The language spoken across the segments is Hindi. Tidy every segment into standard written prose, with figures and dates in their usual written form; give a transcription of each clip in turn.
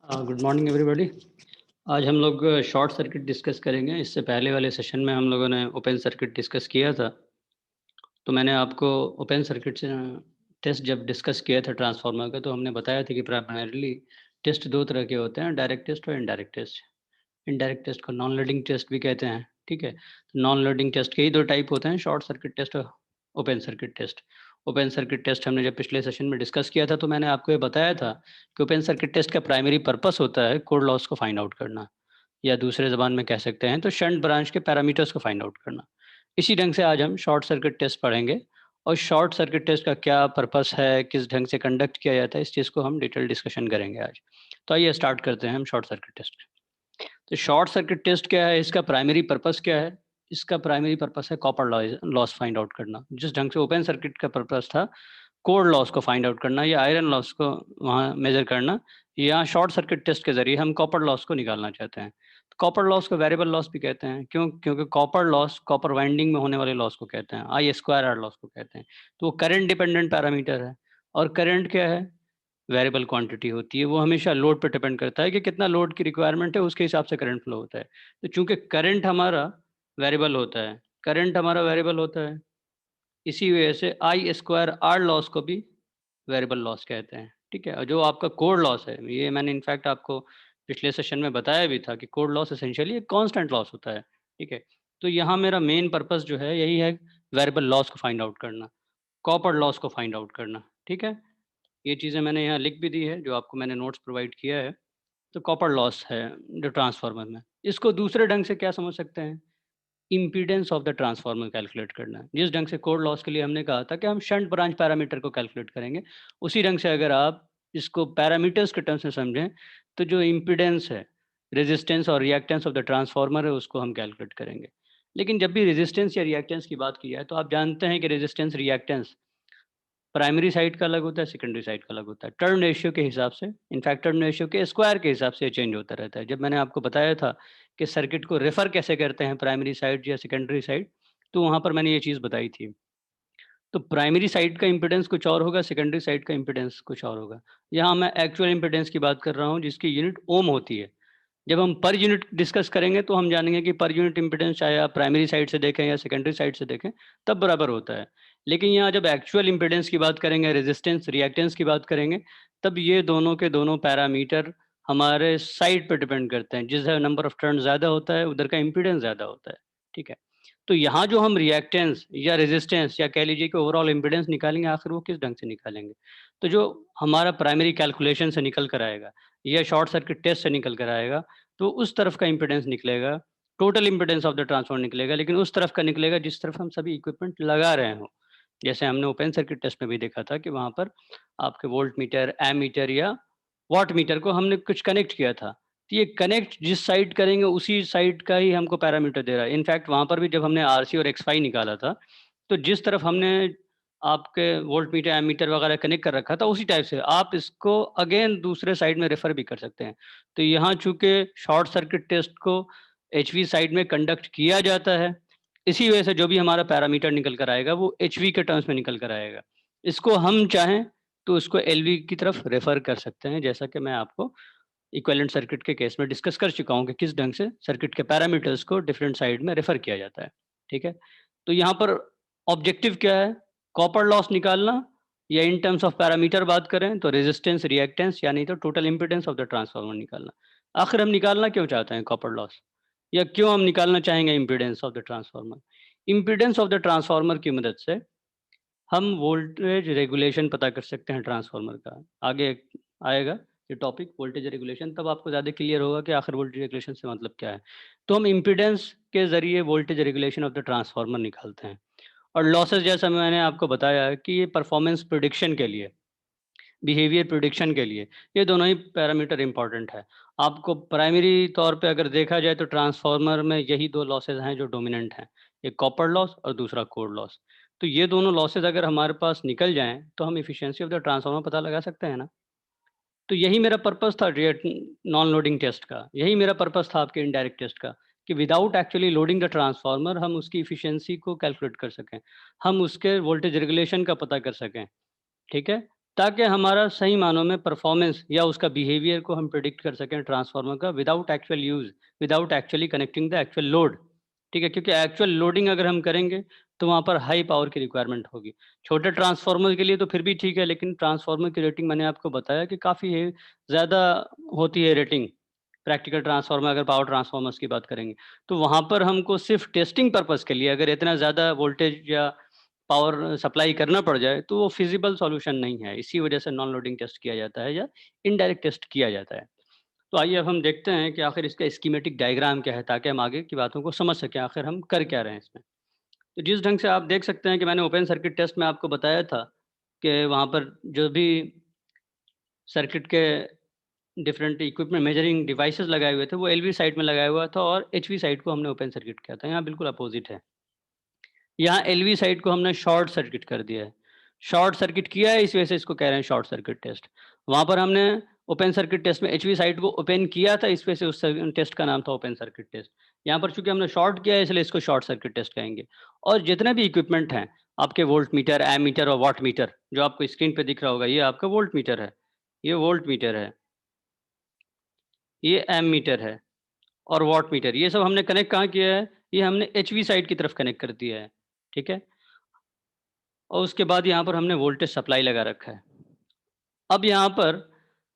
Good morning everybody. आज हम लोग शॉर्ट सर्किट डिस्कस करेंगे। इससे पहले वाले सेशन में हम लोगों ने ओपन सर्किट डिस्कस किया था। तो मैंने आपको ओपन सर्किट से टेस्ट जब डिस्कस किया था ट्रांसफार्मर का, तो हमने बताया था कि प्राइमरीली टेस्ट दो तरह के होते हैं, डायरेक्ट टेस्ट और इनडायरेक्ट टेस्ट। इनडायरेक्ट टेस्ट को नॉन लोडिंग टेस्ट भी कहते हैं, ठीक है। नॉन लोडिंग टेस्ट के ही दो टाइप होते हैं, शॉर्ट सर्किट टेस्ट और open circuit test. Open circuit test हमने जब पिछले सेशन में डिस्कस किया था, तो मैंने आपको ये बताया था कि ओपन सर्किट टेस्ट का प्राइमरी पर्पस होता है कोर लॉस को फाइंड आउट करना, या दूसरे ज़बान में कह सकते हैं तो शंट ब्रांच के पैरामीटर्स को फाइंड आउट करना। इसी ढंग से आज हम शॉर्ट सर्किट टेस्ट पढ़ेंगे, और शॉर्ट सर्किट टेस्ट का क्या पर्पस है, किस ढंग से कंडक्ट किया जाता है, इस चीज़ को हम डिटेल डिस्कशन करेंगे आज। तो आइए स्टार्ट करते हैं हम शॉर्ट सर्किट टेस्ट। तो शॉर्ट सर्किट टेस्ट क्या है, इसका प्राइमरी पर्पस क्या है? इसका प्राइमरी पर्पस है कॉपर लॉस फाइंड आउट करना। जिस ढंग से ओपन सर्किट का पर्पस था कोर लॉस को फाइंड आउट करना या आयरन लॉस को वहाँ मेजर करना, यहाँ शॉर्ट सर्किट टेस्ट के जरिए हम कॉपर लॉस को निकालना चाहते हैं। तो कॉपर लॉस को वेरिएबल लॉस भी कहते हैं, क्योंकि कॉपर लॉस कॉपर वाइंडिंग में होने वाले लॉस को कहते हैं, आई स्क्वायर आर लॉस को कहते हैं। तो वो करंट डिपेंडेंट पैरामीटर है। और करंट क्या है? वेरिएबल क्वांटिटी होती है, वो हमेशा लोड पर डिपेंड करता है कि कितना लोड की रिक्वायरमेंट है, उसके हिसाब से करंट फ्लो होता है। तो चूंकि करंट हमारा वेरिएबल होता है, इसी वजह से आई स्क्वायर आर लॉस को भी वेरिएबल लॉस कहते हैं, ठीक है। और जो आपका कोर लॉस है, ये मैंने इनफैक्ट आपको पिछले सेशन में बताया भी था कि कोर लॉस एसेंशियली एक कांस्टेंट लॉस होता है, ठीक है। तो यहाँ मेरा मेन पर्पस जो है यही है, वेरिएबल लॉस को फाइंड आउट करना, कॉपर लॉस को फाइंड आउट करना, ठीक है। ये चीज़ें मैंने यहाँ लिख भी दी है, जो आपको मैंने नोट्स प्रोवाइड किया है। तो कॉपर लॉस है जो ट्रांसफार्मर में। इसको दूसरे ढंग से क्या समझ सकते हैं? Impedance of the transformer calculate करना है। जिस ढंग से कोर लॉस के लिए हमने कहा था कि हम शंट ब्रांच पैरामीटर को कैलकुलेट करेंगे, उसी ढंग से अगर आप इसको पैरामीटर्स के टर्म्स में समझें, तो जो इम्पीडेंस है, रेजिस्टेंस और रिएक्टेंस ऑफ द ट्रांसफार्मर है, उसको हम कैलकुलेट करेंगे। लेकिन जब भी रेजिस्टेंस या रिएक्टेंस की बात की जाए, तो आप जानते हैं कि रेजिस्टेंस रिएक्टेंस प्राइमरी साइड का अलग होता है, सेकेंडरी साइड का अलग होता है, टर्न रेशियो के हिसाब से। इनफैक्ट टर्न रेशियो के स्क्वायर के हिसाब से चेंज होता रहता है। जब मैंने आपको बताया था कि सर्किट को रेफर कैसे करते हैं, प्राइमरी साइड या सेकेंडरी साइड, तो वहाँ पर मैंने ये चीज़ बताई थी। तो प्राइमरी साइड का इम्पीडेंस कुछ और होगा, सेकेंडरी साइड का इम्पीडेंस कुछ और होगा। यहाँ मैं एक्चुअल इम्पीडेंस की बात कर रहा हूँ, जिसकी यूनिट ओम होती है। जब हम पर यूनिट डिस्कस करेंगे, तो हम जानेंगे कि पर यूनिट इम्पीडेंस चाहे आप प्राइमरी साइड से देखें या सेकेंडरी साइड से देखें, तब बराबर होता है। लेकिन यहाँ जब एक्चुअल इम्पीडेंस की बात करेंगे, रेजिस्टेंस रिएक्टेंस की बात करेंगे, तब ये दोनों के दोनों पैरामीटर हमारे साइड पर डिपेंड करते हैं। जिस नंबर ऑफ टर्न ज़्यादा होता है, उधर का इम्पीडेंस ज़्यादा होता है, ठीक है। तो यहाँ जो हम रिएक्टेंस या रेजिस्टेंस या कह लीजिए कि ओवरऑल इम्पीडेंस निकालेंगे, आखिर वो किस ढंग से निकालेंगे? तो जो हमारा प्राइमरी कैलकुलेशन से निकल कर आएगा या शॉर्ट सर्किट टेस्ट से निकल कर आएगा, तो उस तरफ का इम्पीडेंस निकलेगा, total impedance of the transformer निकलेगा, लेकिन उस तरफ का निकलेगा जिस तरफ हम सभी इक्विपमेंट लगा रहे हों। जैसे हमने ओपन सर्किट टेस्ट में भी देखा था कि वहाँ पर आपके वोल्ट मीटर, एमीटर या वॉट मीटर को हमने कुछ कनेक्ट किया था। तो ये कनेक्ट जिस साइड करेंगे, उसी साइड का ही हमको पैरामीटर दे रहा है। इनफैक्ट वहाँ पर भी जब हमने आरसी और एक्सफाई निकाला था, तो जिस तरफ हमने आपके वोल्ट मीटर, एमीटर वगैरह कनेक्ट कर रखा था, उसी टाइप से आप इसको अगेन दूसरे साइड में रेफर भी कर सकते हैं। तो यहाँ चूंकि शॉर्ट सर्किट टेस्ट को एचवी साइड में कंडक्ट किया जाता है, इसी वजह से जो भी हमारा पैरामीटर निकल कर आएगा, वो एचवी के टर्म्स में निकल कर आएगा। इसको हम चाहें तो उसको एलवी की तरफ रेफर कर सकते हैं, जैसा कि मैं आपको इक्विवेलेंट सर्किट के केस में डिस्कस कर चुका हूँ कि किस ढंग से सर्किट के पैरामीटर्स को डिफरेंट साइड में रेफर किया जाता है, ठीक है। तो यहाँ पर ऑब्जेक्टिव क्या है? कॉपर लॉस निकालना, या इन टर्म्स ऑफ पैरामीटर बात करें तो रेजिस्टेंस, रिएक्टेंस, या नहीं तो total impedance of the transformer निकालना। आखिर हम निकालना क्यों चाहते हैं कॉपर लॉस, या क्यों हम निकालना चाहेंगे impedance of the transformer? Impedance of the transformer की मदद से हम वोल्टेज रेगुलेशन पता कर सकते हैं ट्रांसफार्मर का। आगे आएगा ये टॉपिक वोल्टेज रेगुलेशन, तब आपको ज़्यादा क्लियर होगा कि आखिर वोल्टेज रेगुलेशन से मतलब क्या है। तो हम इम्पीडेंस के ज़रिए voltage regulation of the transformer निकालते हैं। और लॉसेस, जैसा मैंने आपको बताया कि ये परफॉर्मेंस प्रिडिक्शन के लिए, बिहेवियर प्रिडिक्शन के लिए, ये दोनों ही पैरामीटर इंपॉर्टेंट है। आपको प्राइमरी तौर पे अगर देखा जाए, तो ट्रांसफार्मर में यही दो लॉसेज हैं जो डोमिनेंट हैं, एक कॉपर लॉस और दूसरा कोर लॉस। तो ये दोनों लॉसेज अगर हमारे पास निकल जाएं, तो हम इफिशिएंसी ऑफ द ट्रांसफार्मर पता लगा सकते हैं ना। तो यही मेरा पर्पस था नॉन लोडिंग टेस्ट का, यही मेरा पर्पस था आपके इनडायरेक्ट टेस्ट का, कि without actually loading the transformer हम उसकी इफिशिएंसी को कैलकुलेट कर सकें, हम उसके वोल्टेज रेगुलेशन का पता कर सकें, ठीक है। ताकि हमारा सही मानों में परफॉर्मेंस या उसका बिहेवियर को हम प्रिडिक्ट कर सकें ट्रांसफार्मर का without actual use, without actually connecting the actual load. ठीक है? क्योंकि एक्चुअल लोडिंग अगर हम करेंगे तो वहाँ पर हाई पावर की रिक्वायरमेंट होगी। छोटे ट्रांसफार्मर के लिए तो फिर भी ठीक है, लेकिन ट्रांसफार्मर की रेटिंग मैंने आपको बताया कि काफ़ी है, ज़्यादा होती है रेटिंग। प्रैक्टिकल ट्रांसफार्मर अगर पावर ट्रांसफार्मर्स की बात करेंगे, तो वहाँ पर हमको सिर्फ़ टेस्टिंग पर्पज़ के लिए अगर इतना ज़्यादा वोल्टेज या पावर सप्लाई करना पड़ जाए, तो वो फ़ीज़िबल सॉल्यूशन नहीं है। इसी वजह से नॉन लोडिंग टेस्ट किया जाता है या इनडायरेक्ट टेस्ट किया जाता है। तो आइए अब हम देखते हैं कि आखिर इसका स्कीमेटिक डायग्राम क्या है, ताकि हम आगे की बातों को समझ सकें, आखिर हम कर क्या रहे हैं इसमें। तो जिस ढंग से आप देख सकते हैं कि मैंने ओपन सर्किट टेस्ट में आपको बताया था कि वहाँ पर जो भी सर्किट के डिफरेंट इक्विपमेंट मेजरिंग डिवाइसेज़ लगाए हुए थे, वो एलवी साइड में लगाया हुआ था और एचवी साइड को हमने ओपन सर्किट किया था। यहाँ बिल्कुल अपोज़िट है। यहाँ एलवी साइड को हमने शॉर्ट सर्किट कर दिया है। शॉर्ट सर्किट किया है, इस वजह से इसको कह रहे हैं शॉर्ट सर्किट टेस्ट। वहाँ पर हमने ओपन सर्किट टेस्ट में एचवी साइड को ओपन किया था, इस वजह से उस टेस्ट का नाम था ओपन सर्किट टेस्ट। यहाँ पर चूँकि हमने शॉर्ट किया है, इसलिए इसको शॉर्ट सर्किट टेस्ट कहेंगे। और जितने भी इक्विपमेंट हैं, आपके वोल्टमीटर, एमीटर और वॉटमीटर, जो आपको स्क्रीन पे दिख रहा होगा, ये आपका वोल्टमीटर है, ये वोल्टमीटर है, ये एमीटर है और वॉटमीटर। ये सब हमने कनेक्ट कहाँ किया है? ये हमने एचवी साइड की तरफ कनेक्ट कर दिया है। ठीक है? और उसके बाद यहाँ पर हमने वोल्टेज सप्लाई लगा रखा है। अब यहाँ पर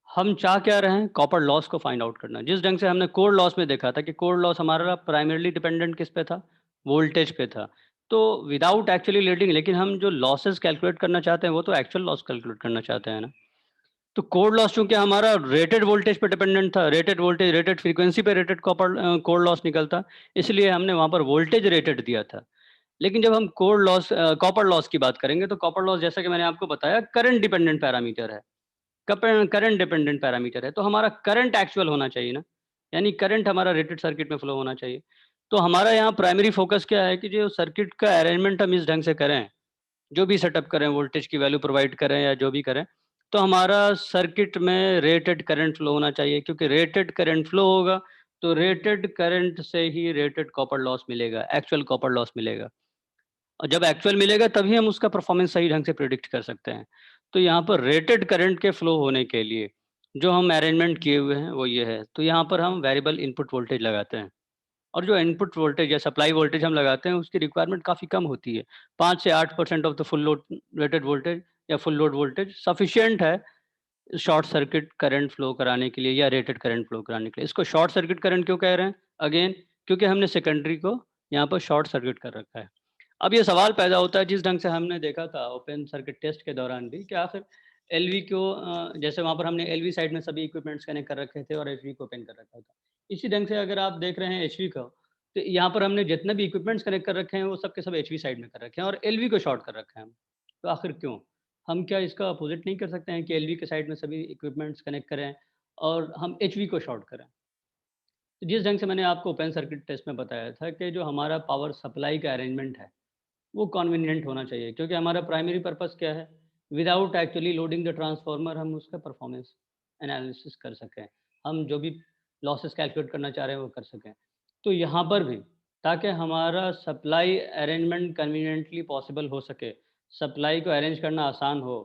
हम चाह क्या रहे हैं? कॉपर लॉस को फाइंड आउट करना। जिस ढंग से हमने कोर लॉस में देखा था कि कोर लॉस हमारा प्राइमरीली डिपेंडेंट किस पे था? वोल्टेज पे था। तो विदाउट एक्चुअली लीडिंग, लेकिन हम जो लॉसेस कैलकुलेट करना चाहते हैं, वो तो एक्चुअल लॉस कैलकुलेट करना चाहते हैं ना। तो कोर लॉस चूँकि हमारा रेटेड वोल्टेज पे डिपेंडेंट था, रेटेड वोल्टेज, रेटेड फ्रीक्वेंसी पे रेटेड कोर लॉस निकलता, इसलिए हमने वहाँ पर वोल्टेज रेटेड दिया था। लेकिन जब हम कोर लॉस कॉपर लॉस की बात करेंगे, तो कॉपर लॉस जैसा कि मैंने आपको बताया करंट डिपेंडेंट पैरामीटर है। करंट डिपेंडेंट पैरामीटर है, तो हमारा करंट एक्चुअल होना चाहिए ना, यानी करंट हमारा रेटेड सर्किट में फ्लो होना चाहिए। तो हमारा यहाँ प्राइमरी फोकस क्या है कि जो सर्किट का अरेंजमेंट हम इस ढंग से करें, जो भी सेटअप करें, वोल्टेज की वैल्यू प्रोवाइड करें या जो भी करें, तो हमारा सर्किट में रेटेड करंट फ्लो होना चाहिए, क्योंकि रेटेड करंट फ्लो होगा, तो रेटेड करंट से ही रेटेड कॉपर लॉस मिलेगा, एक्चुअल कॉपर लॉस मिलेगा। और जब एक्चुअल मिलेगा तभी हम उसका परफॉर्मेंस सही ढंग से प्रेडिक्ट कर सकते हैं। तो यहाँ पर रेटेड करंट के फ्लो होने के लिए जो हम अरेंजमेंट किए हुए हैं वो ये है। तो यहाँ पर हम वेरिएबल इनपुट वोल्टेज लगाते हैं और जो इनपुट वोल्टेज या सप्लाई वोल्टेज हम लगाते हैं उसकी रिक्वायरमेंट काफ़ी कम होती है। 5 से 8% of the full load rated voltage या फुल लोड वोल्टेज सफिशिएंट है शॉर्ट सर्किट करंट फ्लो कराने के लिए या रेटेड करंट फ्लो कराने के लिए। इसको शॉर्ट सर्किट करंट क्यों कह रहे हैं? अगेन क्योंकि हमने सेकेंडरी को यहाँ पर शॉर्ट सर्किट कर रखा है। अब ये सवाल पैदा होता है, जिस ढंग से हमने देखा था ओपन सर्किट टेस्ट के दौरान भी, कि आखिर एलवी को जैसे वहाँ पर हमने एलवी साइड में सभी इक्विपमेंट्स कनेक्ट कर रखे थे और एचवी को ओपन कर रखा था। इसी ढंग से अगर आप देख रहे हैं एचवी का, तो यहाँ पर हमने जितने भी इक्विपमेंट्स कनेक्ट कर रखे हैं वो सब के सब एचवी साइड में कर रखे हैं और एलवी को शॉर्ट कर रखा है हम। तो आखिर क्यों? हम क्या इसका अपोजिट नहीं कर सकते हैं कि एलवी के साइड में सभी इक्विपमेंट्स कनेक्ट करें और हम एचवी को शॉर्ट करें? तो जिस ढंग से मैंने आपको ओपन सर्किट टेस्ट में बताया था कि जो हमारा पावर सप्लाई का अरेंजमेंट है, वो कन्वीनिएंट होना चाहिए, क्योंकि हमारा प्राइमरी पर्पस क्या है? Without actually loading the transformer हम उसका परफॉर्मेंस एनालिसिस कर सकें। हम जो भी लॉसेस कैलकुलेट करना चाह रहे हैं वो कर सकें। तो यहाँ पर भी ताकि हमारा सप्लाई अरेंजमेंट कन्वीनिएंटली पॉसिबल हो सके, सप्लाई को अरेंज करना आसान हो,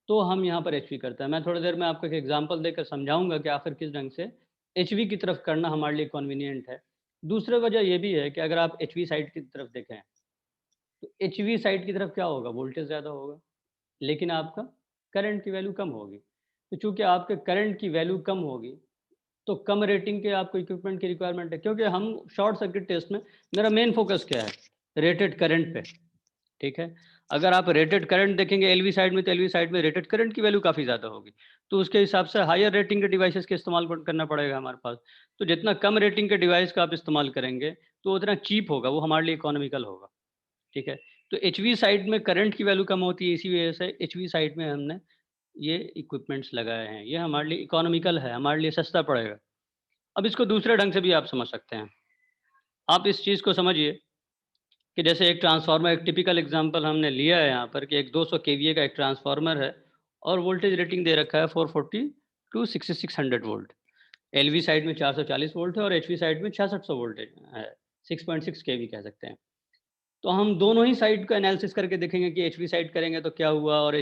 तो हम यहाँ पर एचवी करते हैं। मैं थोड़ी देर में आपको एक एग्जांपल देकर समझाऊँगा कि आखिर किस ढंग से एचवी की तरफ करना हमारे लिए कन्वीनिएंट है। दूसरी वजह ये भी है कि अगर आप एचवी साइड की तरफ देखें, तो एचवी साइड की तरफ क्या होगा? वोल्टेज ज़्यादा होगा, लेकिन आपका करंट की वैल्यू कम होगी। तो चूँकि आपके करंट की वैल्यू कम होगी, तो कम रेटिंग के आपको इक्विपमेंट की रिक्वायरमेंट है, क्योंकि हम शॉर्ट सर्किट टेस्ट में मेरा मेन फ़ोकस क्या है? रेटेड करंट पे, ठीक है? अगर आप रेटेड करंट देखेंगे एलवी साइड में, तो एलवी साइड में रेटेड करंट की वैल्यू काफ़ी ज़्यादा होगी। तो उसके हिसाब से हायर रेटिंग के डिवाइसेज़ का इस्तेमाल करना पड़ेगा हमारे पास। तो जितना कम रेटिंग के डिवाइस का आप इस्तेमाल करेंगे, तो उतना चीप होगा, वो हमारे लिए इकोनॉमिकल होगा। ठीक है? तो एचवी साइड में करंट की वैल्यू कम होती है, इसी वजह से एचवी साइड में हमने ये इक्विपमेंट्स लगाए हैं। ये हमारे लिए इकोनॉमिकल है, हमारे लिए सस्ता पड़ेगा। अब इसको दूसरे ढंग से भी आप समझ सकते हैं। आप इस चीज़ को समझिए कि जैसे एक ट्रांसफ़ार्मर, एक टिपिकल एग्ज़ाम्पल हमने लिया है यहाँ पर कि एक 200 केवीए का एक ट्रांसफ़ार्मर है और वोल्टेज रेटिंग दे रखा है 440 टू 6600 वोल्ट। एलवी साइड में 440 वोल्ट है और एचवी साइड में 6600 वोल्टेज है, 6.6 केवी कह सकते हैं। तो हम दोनों ही साइड का एनालिसिस करके देखेंगे कि एचवी साइड करेंगे तो क्या हुआ और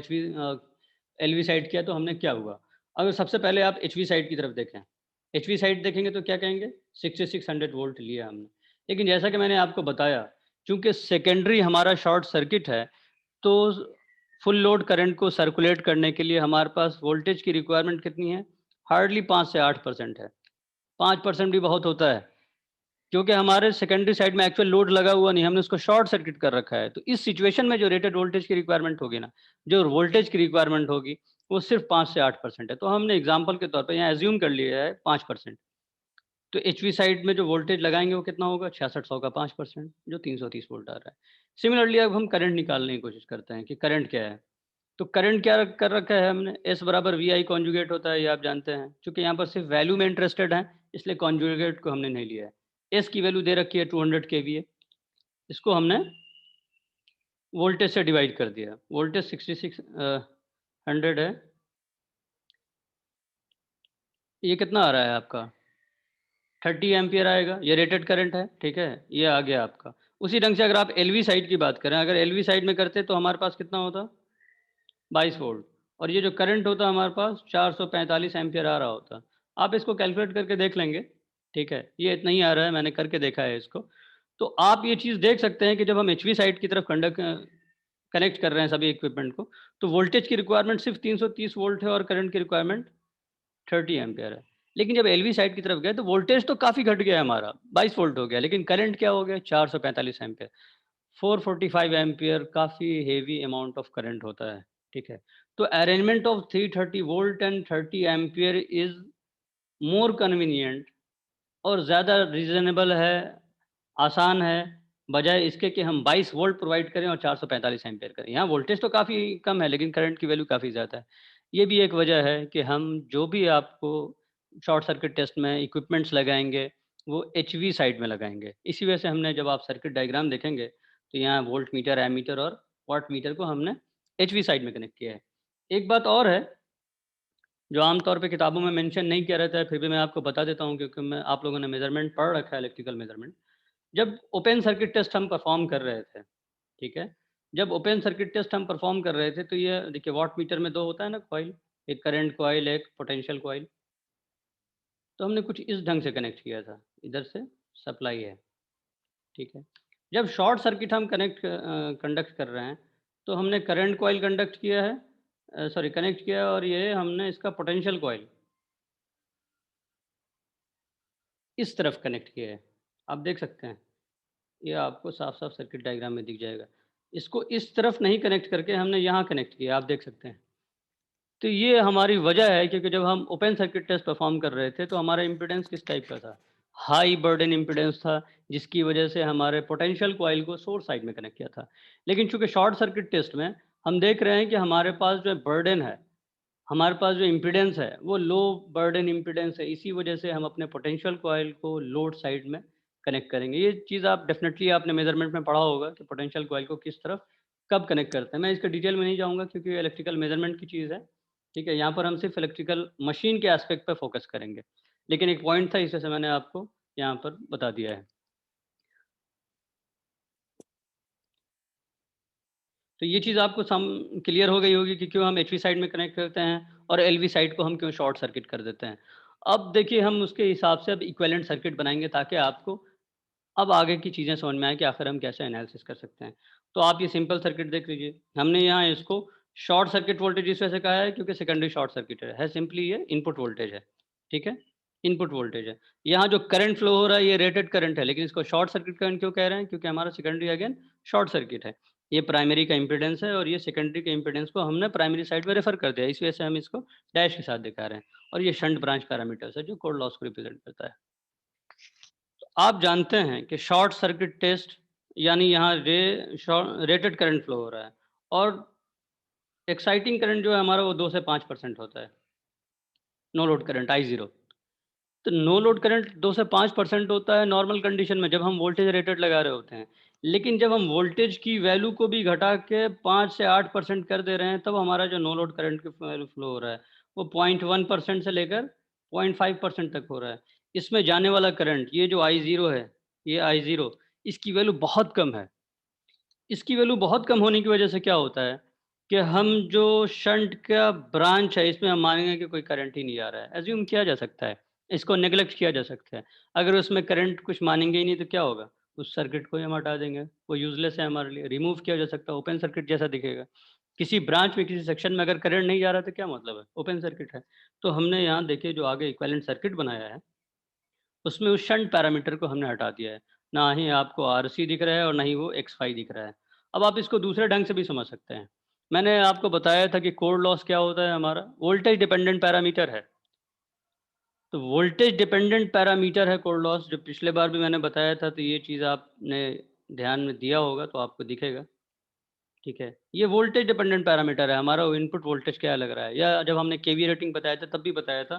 LV साइड किया तो हमने क्या हुआ। अगर सबसे पहले आप HV साइड की तरफ देखें, HV साइड देखेंगे तो क्या कहेंगे 6600 वोल्ट लिया हमने। लेकिन जैसा कि मैंने आपको बताया, चूँकि सेकेंडरी हमारा शॉर्ट सर्किट है, तो फुल लोड करंट को सर्कुलेट करने के लिए हमारे पास वोल्टेज की रिक्वायरमेंट कितनी है? हार्डली 5 से 8% है। 5% भी बहुत होता है, क्योंकि हमारे सेकेंडरी साइड में एक्चुअल लोड लगा हुआ नहीं, हमने उसको शॉर्ट सर्किट कर रखा है। तो इस सिचुएशन में जो रेटेड वोल्टेज की रिक्वायरमेंट होगी ना, जो वोल्टेज की रिक्वायरमेंट होगी, वो सिर्फ 5 से 8% है। तो हमने एग्जांपल के तौर पे यहाँ एज्यूम कर लिया है 5%। तो एचवी साइड में जो वोल्टेज लगाएँगे वो कितना होगा? 6600 का 5%, जो 330 वोल्ट आ रहा है। सिमिलरली अब हम करंट निकालने की कोशिश करते हैं कि करंट क्या है? तो करंट क्या कर रखा है हमने, S बराबर VI कॉन्जुगेट होता है, ये आप जानते हैं। चूँकि यहाँ पर सिर्फ वैल्यू में इंटरेस्टेड हैं, इसलिए कॉन्जुगेट को हमने नहीं लिया है। S की वैल्यू दे रखी है 200 केवीए, इसको हमने वोल्टेज से डिवाइड कर दिया। वोल्टेज 100 है, ये कितना आ रहा है आपका? 30 एम्पियर आएगा, ये रेटेड करंट है, ठीक है? ये आ गया आपका। उसी ढंग से अगर आप LV साइड की बात करें, अगर LV साइड में करते तो हमारे पास कितना होता? 22 वोल्ट, और ये जो करंट होता हमारे पास 445 एम्पियर आ रहा होता। आप इसको कैलकुलेट करके देख लेंगे, ठीक है? ये इतना ही आ रहा है, मैंने करके देखा है इसको। तो आप ये चीज़ देख सकते हैं कि जब हम HV साइड की तरफ कनेक्ट कर रहे हैं सभी इक्विपमेंट को, तो वोल्टेज की रिक्वायरमेंट सिर्फ 330 वोल्ट है और करंट की रिक्वायरमेंट 30 एम्पियर है। लेकिन जब LV साइड की तरफ गए तो वोल्टेज तो काफ़ी घट गया हमारा, 22 वोल्ट हो गया, लेकिन करंट क्या हो गया? 445 एम्पियर। 445 एम्पियर काफ़ी हेवी अमाउंट ऑफ करंट होता है, ठीक है? तो arrangement of 330 volt and 30 ampere is more convenient और ज़्यादा रीज़नेबल है, आसान है, बजाय इसके कि हम 22 वोल्ट प्रोवाइड करें और 445 एम्पियर करें। यहाँ वोल्टेज तो काफ़ी कम है, लेकिन करंट की वैल्यू काफ़ी ज़्यादा है। ये भी एक वजह है कि हम जो भी आपको शॉर्ट सर्किट टेस्ट में इक्विपमेंट्स लगाएँगे, वो HV साइड में लगाएँगे। इसी वजह से हमने जब आप सर्किट डायग्राम देखेंगे, तो यहाँ वोल्टमीटर, एमीटर और वॉटमीटर को हमने HV साइड में कनेक्ट किया है। एक बात और है, जो आम तौर पे किताबों में मेंशन नहीं किया रहता है, फिर भी मैं आपको बता देता हूँ क्योंकि मैं आप लोगों ने मेज़रमेंट पढ़ रखा है, इलेक्ट्रिकल मेज़रमेंट। जब ओपन सर्किट टेस्ट हम परफ़ॉर्म कर रहे थे, ठीक है? जब ओपन सर्किट टेस्ट हम परफ़ॉर्म कर रहे थे, तो ये देखिए वॉटमीटर में 2 होता है ना कॉइल, एक करंट कॉइल, एक पोटेंशियल कॉइल। तो हमने कुछ इस ढंग से कनेक्ट किया था, इधर से सप्लाई है, ठीक है? जब शॉर्ट सर्किट हम कंडक्ट कर रहे हैं, तो हमने करंट कॉइल कंडक्ट किया है, सॉरी कनेक्ट किया है, और ये हमने इसका पोटेंशियल कॉइल इस तरफ कनेक्ट किया है। आप देख सकते हैं, ये आपको साफ-साफ सर्किट डायग्राम में दिख जाएगा। इसको इस तरफ नहीं कनेक्ट करके हमने यहाँ कनेक्ट किया, आप देख सकते हैं। तो ये हमारी वजह है, क्योंकि जब हम ओपन सर्किट टेस्ट परफॉर्म कर रहे थे, तो हमारा इम्पीडेंस किस टाइप का था? हाई बर्डन इम्पीडेंस था, जिसकी वजह से हमारे पोटेंशियल कॉइल को सोर्स साइड में कनेक्ट किया था। लेकिन चूँकि शॉर्ट सर्किट टेस्ट में हम देख रहे हैं कि हमारे पास जो बर्डन है, हमारे पास जो इम्पीडेंस है, वो लो बर्डन इम्पीडेंस है। इसी वजह से हम अपने पोटेंशियल कॉइल को लोड साइड में कनेक्ट करेंगे। ये चीज़ आप डेफ़िनेटली आपने मेज़रमेंट में पढ़ा होगा कि पोटेंशियल कॉइल को किस तरफ कब कनेक्ट करते हैं। मैं इसके डिटेल में नहीं जाऊँगा क्योंकि ये इलेक्ट्रिकल मेज़रमेंट की चीज़ है, ठीक है? यहाँ पर हम सिर्फ़ इलेक्ट्रिकल मशीन के एस्पेक्ट पे फ़ोकस करेंगे। लेकिन एक पॉइंट था, इस वजह से मैंने आपको यहाँ पर बता दिया है। तो ये चीज़ आपको क्लियर हो गई होगी कि क्यों हम HV साइड में कनेक्ट करते हैं और LV साइड को हम क्यों शॉर्ट सर्किट कर देते हैं। अब देखिए हम उसके हिसाब से अब इक्विवेलेंट सर्किट बनाएँगे, ताकि आपको अब आगे की चीज़ें समझ में आए कि आखिर हम कैसे एनालिसिस कर सकते हैं। तो आप ये सिंपल सर्किट देख लीजिए। हमने यहाँ इसको शॉर्ट सर्किट वोल्टेज इस वजह से कहा है क्योंकि सेकेंडरी शॉर्ट सर्किट है। सिंपली ये इनपुट वोल्टेज है, ठीक है? इनपुट वोल्टेज है। यहाँ जो करंट फ्लो हो रहा है ये रेटेड करंट है, लेकिन इसको शॉर्ट सर्किट करंट क्यों कह रहे हैं? क्योंकि हमारा सेकेंडरी अगेन शॉर्ट सर्किट है। ये प्राइमरी का इम्पीडेंस है और ये सेकेंडरी के इम्पीडेंस को हमने प्राइमरी साइड में रेफर कर दिया। इस वजह से हम इसको डैश के साथ दिखा रहे हैं, और ये शंट ब्रांच पैरामीटर्स है जो कोर लॉस को रिप्रेजेंट करता है। आप जानते हैं कि शॉर्ट सर्किट टेस्ट यानी यहाँ रेटेड करंट फ्लो हो रहा है, और एक्साइटिंग करंट जो है हमारा वो 2 से 5% होता है। No load current I0। तो नो लोड करंट 2 से 5% होता है नॉर्मल कंडीशन में, जब हम वोल्टेज रेटेड लगा रहे होते हैं। लेकिन जब हम वोल्टेज की वैल्यू को भी घटा के 5 से 8% कर दे रहे हैं, तब हमारा जो नो लोड करंट की वैल्यू फ्लो हो रहा है, वो 0.1% से लेकर 0.5% तक हो रहा है। इसमें जाने वाला करंट, ये जो I0 है, ये I0, इसकी वैल्यू बहुत कम है। इसकी वैल्यू बहुत कम होने की वजह से क्या होता है कि हम जो शंट का ब्रांच है इसमें हम मानेंगे कि कोई करंट ही नहीं आ रहा है, एज्यूम किया जा सकता है, इसको नेग्लेक्ट किया जा सकता है। अगर उसमें करंट कुछ मानेंगे ही नहीं तो क्या होगा? उस सर्किट को ही हम हटा देंगे, वो यूज़लेस है हमारे लिए, रिमूव किया जा सकता है, ओपन सर्किट जैसा दिखेगा। किसी ब्रांच में, किसी सेक्शन में अगर करंट नहीं जा रहा तो क्या मतलब है? ओपन सर्किट है। तो हमने यहाँ देखिए जो आगे इक्विवेलेंट सर्किट बनाया है, उसमें उस शंट पैरामीटर को हमने हटा दिया है। ना ही आपको आरसी दिख रहा है और ना ही वो एक्स फाई दिख रहा है। अब आप इसको दूसरे ढंग से भी समझ सकते हैं। मैंने आपको बताया था कि कोर लॉस क्या होता है हमारा? वोल्टेज डिपेंडेंट पैरामीटर है। तो वोल्टेज डिपेंडेंट पैरामीटर है कोर लॉस, जो पिछले बार भी मैंने बताया था, तो ये चीज़ आपने ध्यान में दिया होगा तो आपको दिखेगा। ठीक है। ये वोल्टेज डिपेंडेंट पैरामीटर है, हमारा इनपुट वोल्टेज क्या लग रहा है, या जब हमने केवी रेटिंग बताया था तब भी बताया था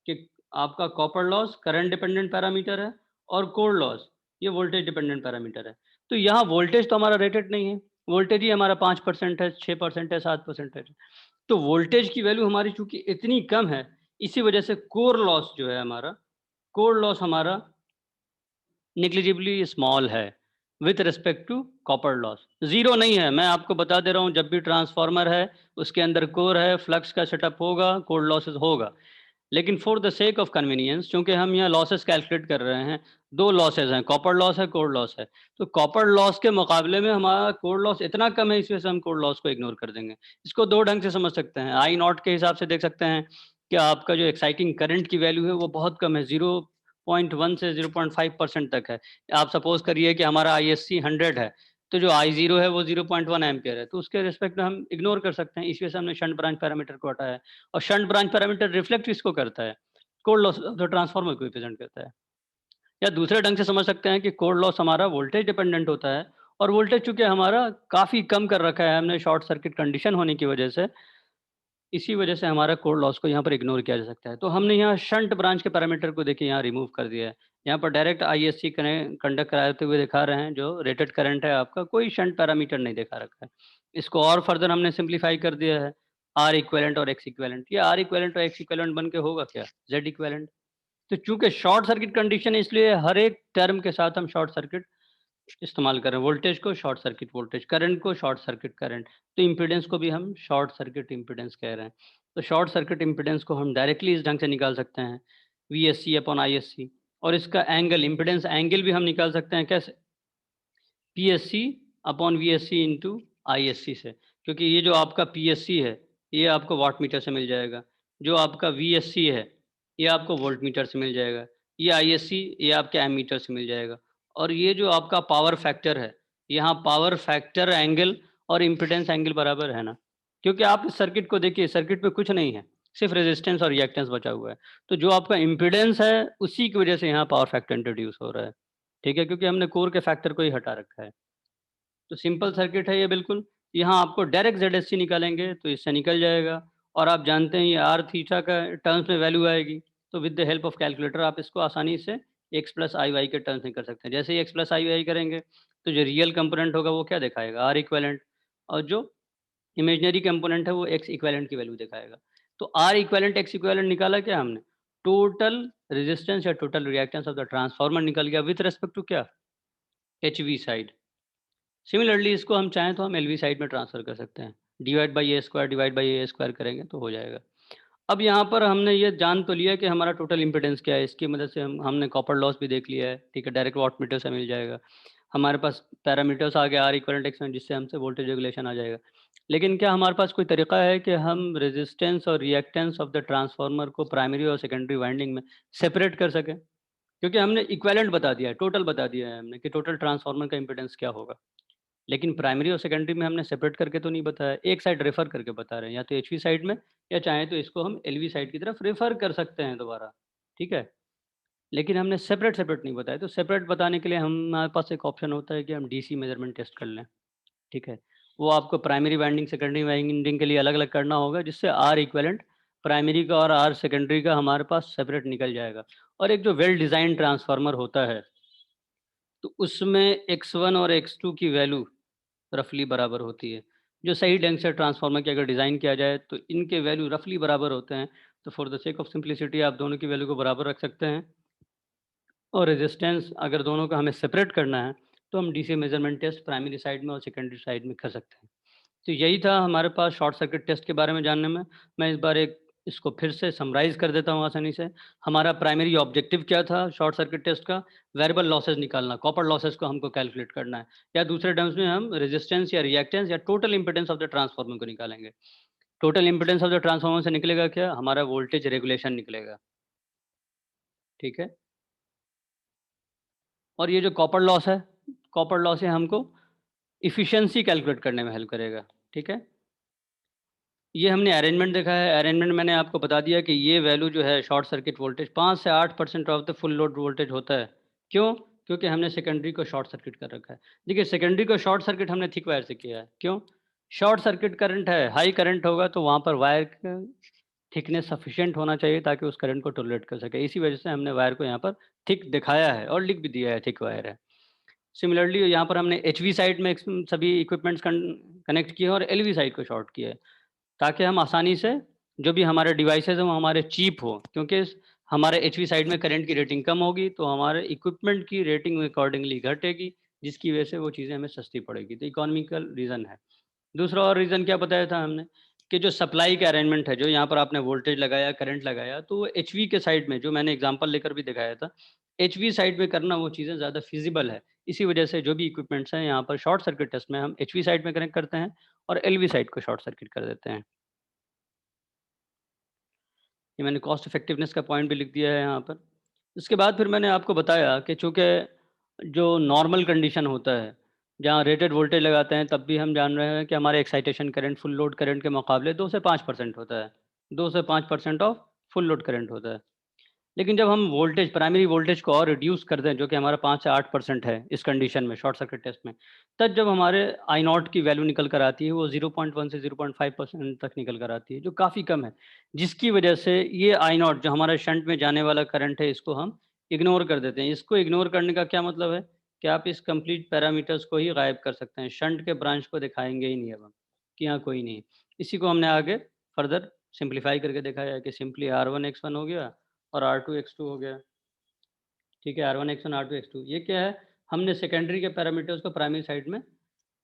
कि आपका copper loss current dependent parameter है और कोर लॉस ये वोल्टेज डिपेंडेंट पैरामीटर है। तो यहाँ वोल्टेज तो हमारा रेटेड नहीं है, वोल्टेज ही हमारा 5% है, 6% है, 7% है। तो वोल्टेज की वैल्यू हमारी चूंकि इतनी कम है, इसी वजह से कोर लॉस जो है हमारा, कोर लॉस हमारा नेग्लिजिबली स्मॉल है with respect to copper loss. Zero नहीं है, मैं आपको बता दे रहा हूँ, जब भी ट्रांसफार्मर है उसके अंदर कोर है, फ्लक्स का सेटअप होगा, कोर लॉसेस होगा। लेकिन for the sake of convenience, क्योंकि हम यहाँ लॉसेस कैलकुलेट कर रहे हैं, दो लॉसेस हैं, कॉपर लॉस है, कोर लॉस है। तो कॉपर लॉस के मुकाबले में हमारा कोर लॉस इतना कम है, इस वजह से हम कोर लॉस को इग्नोर कर देंगे। इसको दो ढंग से समझ सकते हैं। आई नॉट के हिसाब से देख सकते हैं कि आपका जो एक्साइटिंग करंट की वैल्यू है वो बहुत कम है, 0.1 से 0.5% तक है। आप सपोज करिए कि हमारा आई एस सी 100 है, तो जो आई जीरो है वो 0.1 एम्पियर है, तो उसके रिस्पेक्ट में हम इग्नोर कर सकते हैं। इस वजह से हमने शंट ब्रांच पैरामीटर को हटाया है। और शंट ब्रांच पैरामीटर रिफ्लेक्ट किसको करता है? Core loss of the transformer को रिप्रेजेंट करता है। या दूसरे ढंग से समझ सकते हैं कि कोर लॉस हमारा वोल्टेज डिपेंडेंट होता है, और वोल्टेज चूंकि हमारा काफ़ी कम कर रखा है हमने शॉर्ट सर्किट कंडीशन होने की वजह से, इसी वजह से हमारा कोर लॉस को यहाँ पर इग्नोर किया जा सकता है। तो हमने यहाँ शंट ब्रांच के पैरामीटर को देखिए यहाँ रिमूव कर दिया है। यहाँ पर डायरेक्ट आईएससी कंडक्ट कराते हुए दिखा रहे हैं, जो रेटेड करंट है आपका, कोई शंट पैरामीटर नहीं दिखा रखा है। इसको और फर्दर हमने सिंप्लीफाई कर दिया है, आर इक्वेलेंट और एक्स इक्वेलेंट। ये आर इक्वेलेंट और एक्स इक्वेलेंट बन के होगा क्या? Z equivalent. तो चूंकि शॉर्ट सर्किट कंडीशन है, इसलिए हर एक टर्म के साथ हम शॉर्ट सर्किट इस्तेमाल कर रहे हैं। वोल्टेज को शॉर्ट सर्किट वोल्टेज, करंट को शॉर्ट सर्किट करंट, तो इम्पीडेंस को भी हम शॉर्ट सर्किट इम्पीडेंस कह रहे हैं। तो शॉर्ट सर्किट इम्पीडेंस को हम डायरेक्टली इस ढंग से निकाल सकते हैं, V S C upon I S C. और इसका एंगल, इम्पीडेंस एंगल भी हम निकाल सकते हैं कैसे? P S C upon V S C into I S C से। क्योंकि ये जो आपका पी एस सी है ये आपको वाट मीटर से मिल जाएगा, जो आपका वी एस सी है ये आपको वोल्ट मीटर से मिल जाएगा, ये आई एस सी ये आपके एम मीटर से मिल जाएगा। और ये जो आपका पावर फैक्टर है, यहाँ पावर फैक्टर एंगल और इम्पिडेंस एंगल बराबर है ना? क्योंकि आप इस सर्किट को देखिए, सर्किट में कुछ नहीं है, सिर्फ रेजिस्टेंस और रिएक्टेंस बचा हुआ है। तो जो आपका इम्पिडेंस है उसी की वजह से यहाँ पावर फैक्टर इंट्रोड्यूस हो रहा है। ठीक है, क्योंकि हमने कोर के फैक्टर को ही हटा रखा है। तो सिंपल सर्किट है ये बिल्कुल। यहाँ आपको डायरेक्ट ZSC निकालेंगे तो इससे निकल जाएगा। और आप जानते हैं ये आर थीटा का टर्म्स में वैल्यू आएगी, तो with the help of calculator आप इसको आसानी से एक्स प्लस आई वाई के टर्म्स में कर सकते हैं। जैसे ही एक्स प्लस आई वाई करेंगे तो जो रियल कंपोनेंट होगा वो क्या दिखाएगा? Are equivalent. और जो इमेजनरी कंपोनेंट है वो एक्स इक्वेलेंट की वैल्यू दिखाएगा। तो आर इक्वेलेंट एक्स इक्वेलेंट निकाला क्या हमने? टोटल रेजिस्टेंस या total reactance of the transformer निकल गया विथ रेस्पेक्ट टू क्या? H we side. सिमिलरली इसको हम चाहें तो हम एलवी साइड में ट्रांसफ़र कर सकते हैं, divide by A square, divide by A square करेंगे तो हो जाएगा। अब यहाँ पर हमने ये जान तो लिया कि हमारा टोटल इम्पीडेंस क्या है, इसकी मदद से हमने कॉपर लॉस भी देख लिया है। ठीक है, डायरेक्ट वाट मीटर से मिल जाएगा। हमारे पास पैरामीटर्स आ गए आर इक्विवेलेंट एक्स में, जिससे हमसे वोल्टेज रेगुलेशन आ जाएगा। लेकिन क्या हमारे पास कोई तरीका है कि हम रेजिस्टेंस और रिएक्टेंस ऑफ द ट्रांसफार्मर को प्राइमरी और सेकेंडरी वाइंडिंग में सेपरेट कर सकें? क्योंकि हमने इक्विवेलेंट बता दिया है, टोटल बता दिया है हमने कि टोटल ट्रांसफार्मर का इम्पीडेंस क्या होगा। लेकिन प्राइमरी और सेकेंडरी में हमने सेपरेट करके तो नहीं बताया, एक साइड रेफर करके बता रहे हैं, या तो एचवी साइड में, या चाहे तो इसको हम एलवी साइड की तरफ रेफर कर सकते हैं दोबारा। ठीक है, लेकिन हमने सेपरेट सेपरेट नहीं बताया। तो सेपरेट बताने के लिए हमारे पास एक ऑप्शन होता है कि हम डीसी मेजरमेंट टेस्ट कर लें। ठीक है, वो आपको प्राइमरी वाइंडिंग सेकेंडरी वाइंडिंग के लिए अलग अलग करना होगा, जिससे आर इक्वेलेंट प्राइमरी का और आर सेकेंडरी का हमारे पास सेपरेट निकल जाएगा। और एक जो वेल डिज़ाइन ट्रांसफार्मर होता है, तो उसमें x1 और x2 की वैल्यू रफली बराबर होती है। जो सही ढंग से ट्रांसफार्मर की अगर डिज़ाइन किया जाए तो इनके वैल्यू रफली बराबर होते हैं। तो for the sake of simplicity आप दोनों की वैल्यू को बराबर रख सकते हैं। और रेजिस्टेंस अगर दोनों का हमें सेपरेट करना है तो हम DC measurement test primary side में और सेकेंडरी साइड में कर सकते हैं। तो यही था हमारे पास शॉर्ट सर्किट टेस्ट के बारे में जानने में। मैं इस बार इसको फिर से समराइज़ कर देता हूँ आसानी से। हमारा प्राइमरी ऑब्जेक्टिव क्या था शॉर्ट सर्किट टेस्ट का? वेरिएबल लॉसेस निकालना, कॉपर लॉसेस को हमको कैलकुलेट करना है, या दूसरे टर्म्स में हम रेजिस्टेंस या रिएक्टेंस या total impedance of the transformer को निकालेंगे। Total impedance of the transformer से निकलेगा क्या? हमारा वोल्टेज रेगुलेशन निकलेगा, ठीक है? और ये जो कॉपर लॉस है हमको एफिशिएंसी कैलकुलेट करने में हेल्प करेगा, ठीक है? ये हमने अरेंजमेंट देखा है। अरेंजमेंट मैंने आपको बता दिया कि ये वैल्यू जो है शॉर्ट सर्किट वोल्टेज 5 से 8% of the full load voltage होता है। क्यों? क्योंकि हमने सेकेंडरी को शॉर्ट सर्किट कर रखा है। देखिए सेकेंडरी को शॉर्ट सर्किट हमने थिक वायर से किया है। क्यों? शॉर्ट सर्किट करंट है, हाई करंट होगा तो वहाँ पर वायर का थिकनेस सफिशिएंट होना चाहिए ताकि उस करंट को टॉलरेट कर सके। इसी वजह से हमने वायर को यहाँ पर थिक दिखाया है और लिख भी दिया है थिक वायर है। सिमिलरली यहाँ पर हमने एचवी साइड में सभी इक्विपमेंट्स कनेक्ट किए हैं और एलवी साइड को शॉर्ट किया है। ताकि हम आसानी से जो भी हमारे डिवाइसेज़ हैं वो हमारे चीप हो, क्योंकि हमारे एचवी साइड में करंट की रेटिंग कम होगी तो हमारे इक्विपमेंट की रेटिंग अकॉर्डिंगली घटेगी, जिसकी वजह से वो चीज़ें हमें सस्ती पड़ेगी। तो इकोनॉमिकल रीज़न है। दूसरा और रीज़न क्या बताया था हमने कि जो सप्लाई का अरेंजमेंट है, जो यहाँ पर आपने वोल्टेज लगाया, करंट लगाया, तो वो एचवी के साइड में जो मैंने एग्जांपल लेकर भी दिखाया था, एचवी साइड में करना वो चीज़ें ज़्यादा फिजिबल है। इसी वजह से जो भी इक्विपमेंट्स हैं यहाँ पर शॉर्ट सर्किट टेस्ट में हम एचवी साइड में कनेक्ट करते हैं और एलवी साइड को शॉर्ट सर्किट कर देते हैं। ये मैंने कॉस्ट इफेक्टिवनेस का पॉइंट भी लिख दिया है यहाँ पर। इसके बाद फिर मैंने आपको बताया कि चूँकि जो नॉर्मल कंडीशन होता है, जहाँ रेटेड वोल्टेज लगाते हैं तब भी हम जान रहे हैं कि हमारे excitation current full load current के मुकाबले 2 से 5% होता है। 2 से 5% ऑफ फुल लोड करंट होता है। लेकिन जब हम वोल्टेज प्राइमरी वोल्टेज को और रिड्यूस कर दें, जो कि हमारा 5 से 8% है इस कंडीशन में शॉर्ट सर्किट टेस्ट में, तब जब हमारे आई नॉट की वैल्यू निकल कर आती है, वो 0.1 से 0.5% तक निकल कर आती है, जो काफ़ी कम है। जिसकी वजह से ये आई नॉट जो हमारा शंट में जाने वाला करंट है, इसको हम इग्नोर कर देते हैं। इसको इग्नोर करने का क्या मतलब है कि आप इस कंप्लीट पैरामीटर्स को ही गायब कर सकते हैं। शंट के ब्रांच को दिखाएँगे ही नहीं अब हम, कि यहाँ कोई नहीं है। इसी को हमने आगे फर्दर सिम्प्लीफाई करके दिखाया है कि सिंपली R1 X1 हो गया और R2 X2 हो गया, ठीक है? R1 X1 R2 X2 ये क्या है? हमने सेकेंडरी के पैरामीटर्स को प्राइमरी साइड में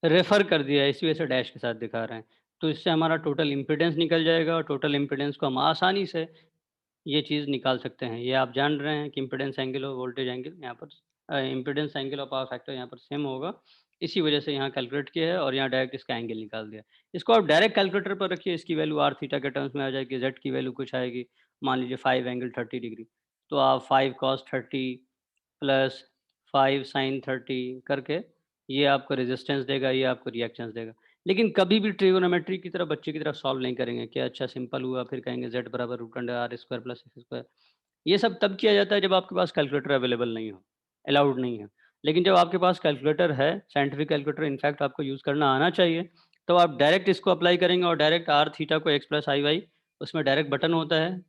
रेफ़र कर दिया है, इसी वजह से डैश के साथ दिखा रहे हैं। तो इससे हमारा टोटल इम्पीडेंस निकल जाएगा और टोटल इम्पीडेंस को हम आसानी से ये चीज़ निकाल सकते हैं। ये आप जान रहे हैं कि इम्पीडेंस एंगल और वोल्टेज एंगल यहाँ पर इम्पीडेंस एंगल और पावर फैक्टर यहाँ पर सेम होगा। इसी वजह से यहाँ कैलकुलेट किया है और यहाँ डायरेक्ट इसका एंगल निकाल दिया। इसको आप डायरेक्ट कैलकुलेटर पर रखिए, इसकी वैल्यू r थीटा के टर्म्स में आ जाएगी, z की वैल्यू कुछ आएगी, मान लीजिए 5 एंगल 30 डिग्री। तो आप 5 cos 30 प्लस 5 sin 30 करके ये आपको रेजिस्टेंस देगा, ये आपको रिएक्टेंस देगा। लेकिन कभी भी ट्रिगोनोमेट्री की तरह बच्चे की तरह सॉल्व नहीं करेंगे कि अच्छा सिंपल हुआ, फिर कहेंगे z बराबर root under R square plus X square. ये सब तब किया जाता है जब आपके पास कैलकुलेटर अवेलेबल नहीं हो, अलाउड नहीं है। लेकिन जब आपके पास कैलकुलेटर है, साइंटिफिक कैलकुलेटर इनफैक्ट आपको यूज़ करना आना चाहिए, तो आप डायरेक्ट इसको अप्लाई करेंगे और डायरेक्ट आर थीटा को एक्स प्लस आई वाई, उसमें डायरेक्ट बटन होता है,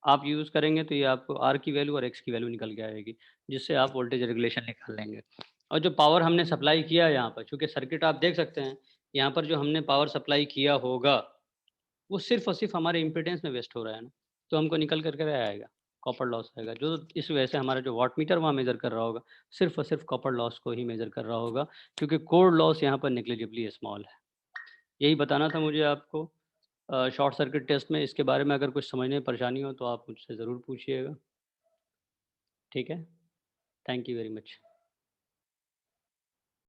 आप यूज़ करेंगे तो ये आपको आर की वैल्यू और एक्स की वैल्यू निकल के आएगी, जिससे आप वोल्टेज रेगुलेशन निकाल लेंगे। और जो पावर हमने सप्लाई किया है यहाँ पर, चूँकि सर्किट आप देख सकते हैं, यहाँ पर जो हमने पावर सप्लाई किया होगा, वो सिर्फ़ और सिर्फ़ हमारे इम्पीडेंस में वेस्ट हो रहा है ना, तो हमको निकल कर के आएगा, कॉपर लॉस आएगा, जो इस वजह से हमारा जो वाटमीटर वहाँ मेज़र कर रहा होगा, सिर्फ़ और सिर्फ़ कॉपर लॉस को ही मेज़र कर रहा होगा, क्योंकि कोर लॉस यहाँ पर नेग्लिजिबली स्मॉल है। यही बताना था मुझे आपको शॉर्ट सर्किट टेस्ट में। इसके बारे में अगर कुछ समझने में परेशानी हो तो आप मुझसे ज़रूर पूछिएगा, ठीक है? Thank you very much.